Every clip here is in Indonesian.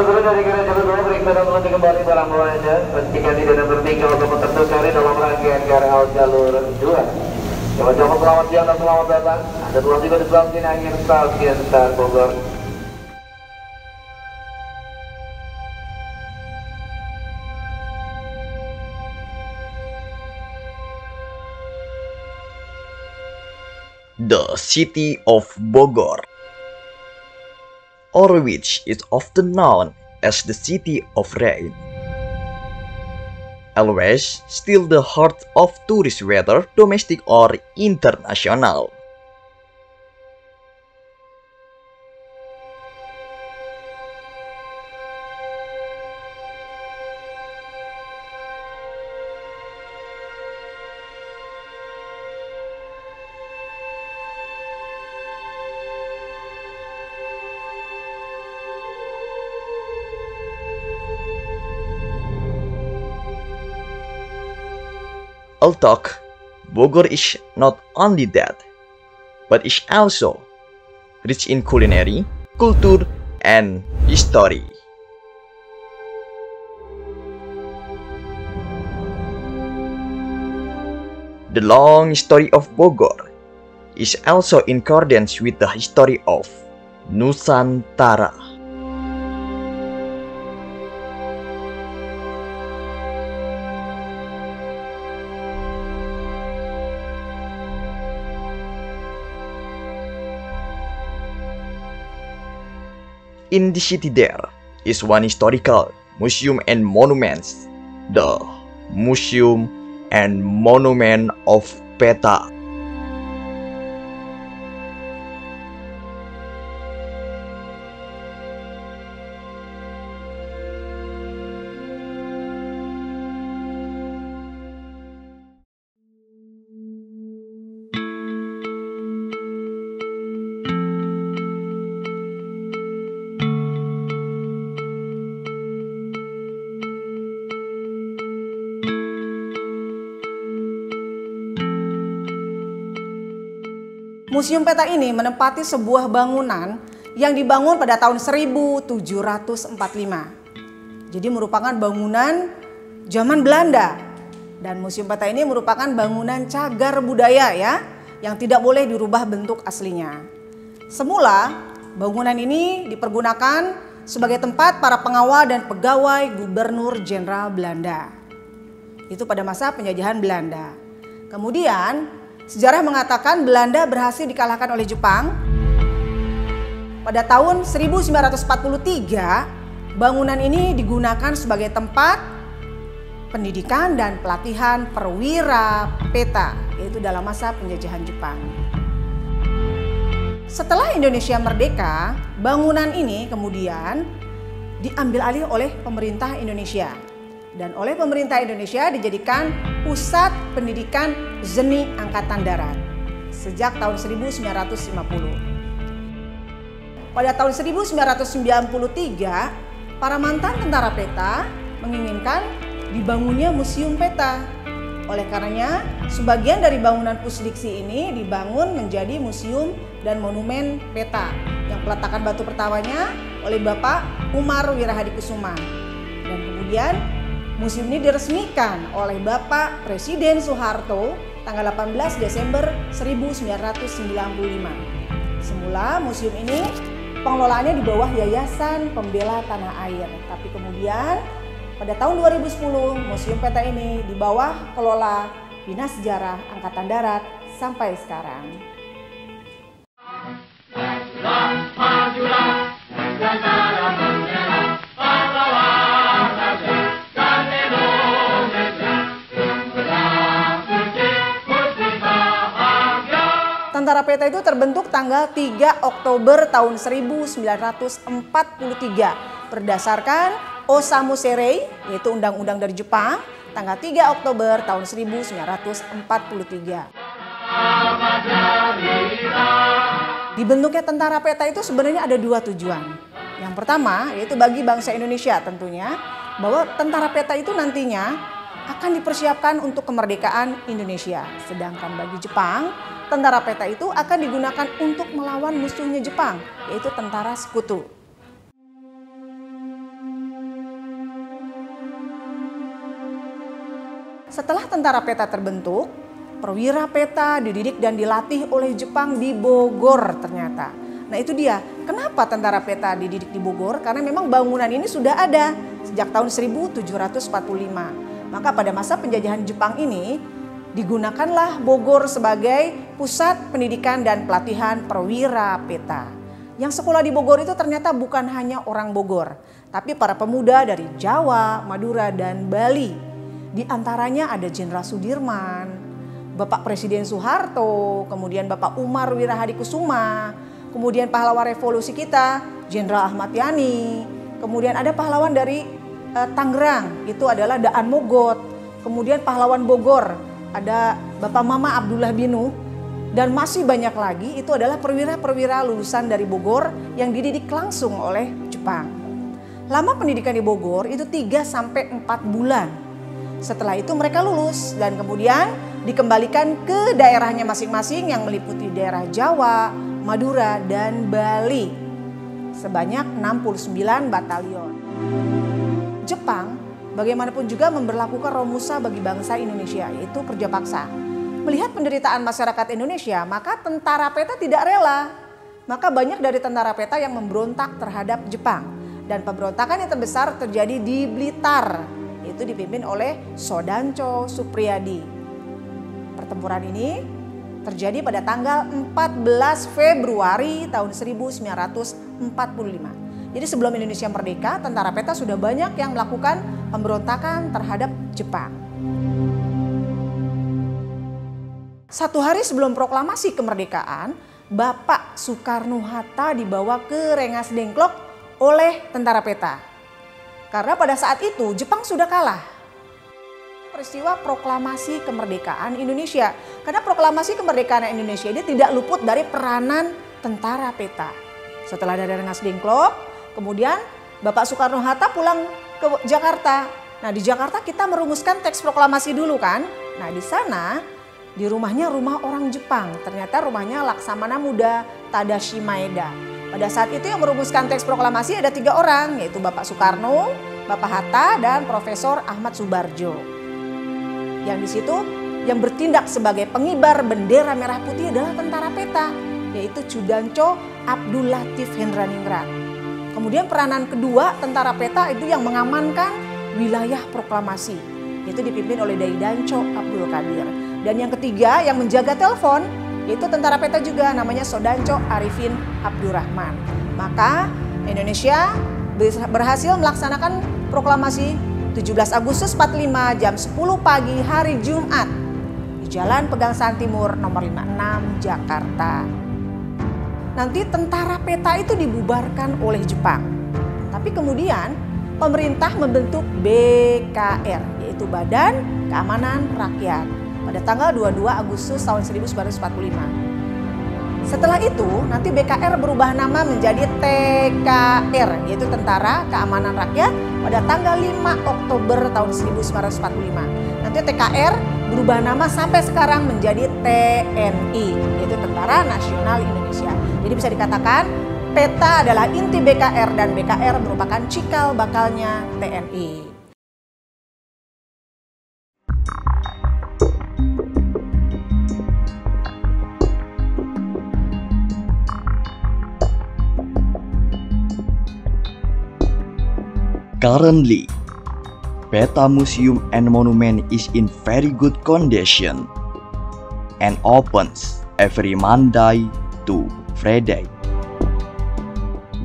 guru dari gereja Jalur periksa dan melantik kembali barang bawahnya. Pastikan tidak ada bertingkah ataupun tertukar dalam rangkaian KRL jalur 2. Coba-coba selamat siang dan selamat datang. Ada telah tiba di sebelah sini akhir stasiun Star Bogor. The city of Bogor, or which is often known as the city of rain, always still the heart of tourist, whether domestic or international. Although Bogor is not only that, but is also rich in culinary, culture, and history. The long history of Bogor is also in accordance with the history of Nusantara. In the city there is one historical museum and monuments, the Museum and Monument of Peta. Museum Peta ini menempati sebuah bangunan yang dibangun pada tahun 1745. Jadi merupakan bangunan zaman Belanda. Dan Museum Peta ini merupakan bangunan cagar budaya ya, yang tidak boleh dirubah bentuk aslinya. Semula bangunan ini dipergunakan sebagai tempat para pengawal dan pegawai Gubernur Jenderal Belanda. Itu pada masa penjajahan Belanda. Kemudian sejarah mengatakan Belanda berhasil dikalahkan oleh Jepang. Pada tahun 1943, bangunan ini digunakan sebagai tempat pendidikan dan pelatihan perwira peta, yaitu dalam masa penjajahan Jepang. Setelah Indonesia merdeka, bangunan ini kemudian diambil alih oleh pemerintah Indonesia. Dan oleh pemerintah Indonesia dijadikan pusat pendidikan seni angkatan darat sejak tahun 1950. Pada tahun 1993, para mantan tentara peta menginginkan dibangunnya Museum Peta. Oleh karenanya, sebagian dari bangunan Pusdiksi ini dibangun menjadi museum dan monumen peta yang peletakan batu pertamanya oleh Bapak Umar Wirahadikusuma. Dan kemudian museum ini diresmikan oleh Bapak Presiden Soeharto tanggal 18 Desember 1995. Semula museum ini pengelolaannya di bawah Yayasan Pembela Tanah Air. Tapi kemudian pada tahun 2010 Museum Peta ini di bawah kelola Dinas Sejarah Angkatan Darat sampai sekarang. Tentara Peta itu terbentuk tanggal 3 Oktober tahun 1943 berdasarkan Osamu Serei, yaitu undang-undang dari Jepang, tanggal 3 Oktober tahun 1943. Dibentuknya Tentara Peta itu sebenarnya ada dua tujuan. Yang pertama yaitu bagi bangsa Indonesia tentunya, bahwa Tentara Peta itu nantinya akan dipersiapkan untuk kemerdekaan Indonesia. Sedangkan bagi Jepang, Tentara Peta itu akan digunakan untuk melawan musuhnya Jepang, yaitu Tentara Sekutu. Setelah tentara peta terbentuk, perwira peta dididik dan dilatih oleh Jepang di Bogor ternyata. Nah itu dia, kenapa tentara peta dididik di Bogor? Karena memang bangunan ini sudah ada sejak tahun 1745. Maka pada masa penjajahan Jepang ini digunakanlah Bogor sebagai pusat pendidikan dan pelatihan perwira peta. Yang sekolah di Bogor itu ternyata bukan hanya orang Bogor, tapi para pemuda dari Jawa, Madura, dan Bali. Di antaranya ada Jenderal Sudirman, Bapak Presiden Soeharto, kemudian Bapak Umar Wirahadikusuma, kemudian pahlawan revolusi kita, Jenderal Ahmad Yani, kemudian ada pahlawan dari Tangerang, itu adalah Daan Mogot, kemudian pahlawan Bogor, ada Bapak Mama Abdullah Binu, dan masih banyak lagi itu adalah perwira-perwira lulusan dari Bogor yang dididik langsung oleh Jepang. Lama pendidikan di Bogor itu 3-4 bulan. Setelah itu mereka lulus dan kemudian dikembalikan ke daerahnya masing-masing yang meliputi daerah Jawa, Madura, dan Bali. Sebanyak 69 batalion. Jepang bagaimanapun juga memberlakukan Romusa bagi bangsa Indonesia, yaitu kerja paksa. Melihat penderitaan masyarakat Indonesia, maka tentara peta tidak rela. Maka banyak dari tentara peta yang memberontak terhadap Jepang. Dan pemberontakan yang terbesar terjadi di Blitar, yaitu dipimpin oleh Sodanco Supriyadi. Pertempuran ini terjadi pada tanggal 14 Februari tahun 1945. Jadi sebelum Indonesia merdeka, tentara peta sudah banyak yang melakukan pemberontakan terhadap Jepang. Satu hari sebelum proklamasi kemerdekaan, Bapak Soekarno-Hatta dibawa ke Rengas Dengklok oleh tentara peta. Karena pada saat itu Jepang sudah kalah. Peristiwa proklamasi kemerdekaan Indonesia. Karena proklamasi kemerdekaan Indonesia ini tidak luput dari peranan tentara peta. Setelah dari Rengas Dengklok, kemudian Bapak Soekarno-Hatta pulang ke Jakarta. Nah di Jakarta kita merumuskan teks proklamasi dulu kan. Nah di sana di rumahnya rumah orang Jepang. Ternyata rumahnya Laksamana Muda Tadashi Maeda. Pada saat itu yang merumuskan teks proklamasi ada 3 orang, yaitu Bapak Soekarno, Bapak Hatta, dan Profesor Ahmad Subarjo. Yang di situ yang bertindak sebagai pengibar bendera merah putih adalah tentara peta, yaitu Chudanco Abdul Latif Hendraningrat. Kemudian peranan kedua tentara peta itu yang mengamankan wilayah proklamasi, yaitu dipimpin oleh Daidanco Abdul Qadir. Dan yang ketiga yang menjaga telepon, yaitu tentara peta juga namanya Sodanco Arifin Abdurrahman. Maka Indonesia berhasil melaksanakan proklamasi 17 Agustus 45 jam 10 pagi hari Jumat di Jalan Pegangsaan Timur nomor 56 Jakarta. Nanti tentara peta itu dibubarkan oleh Jepang. Tapi kemudian pemerintah membentuk BKR, yaitu Badan Keamanan Rakyat, pada tanggal 22 Agustus tahun 1945. Setelah itu nanti BKR berubah nama menjadi TKR, yaitu Tentara Keamanan Rakyat, pada tanggal 5 Oktober tahun 1945. Nanti TKR berubah nama sampai sekarang menjadi TNI, yaitu Tentara Nasional Indonesia. Jadi bisa dikatakan peta adalah inti BKR dan BKR merupakan cikal bakalnya TNI. Currently, Peta Museum and Monument is in very good condition and opens every Monday to Friday.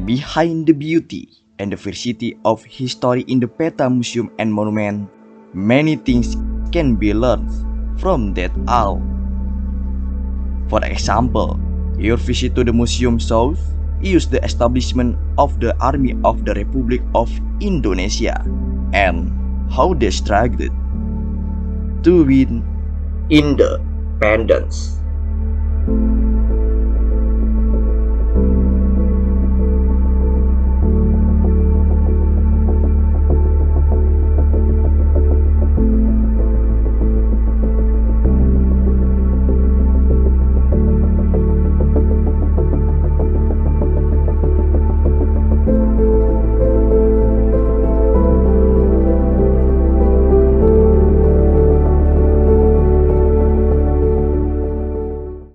Behind the beauty and diversity of history in the Peta Museum and Monument, many things can be learned from that all. For example, your visit to the museum shows the establishment of the Army of the Republic of Indonesia and how they struggled to win independence.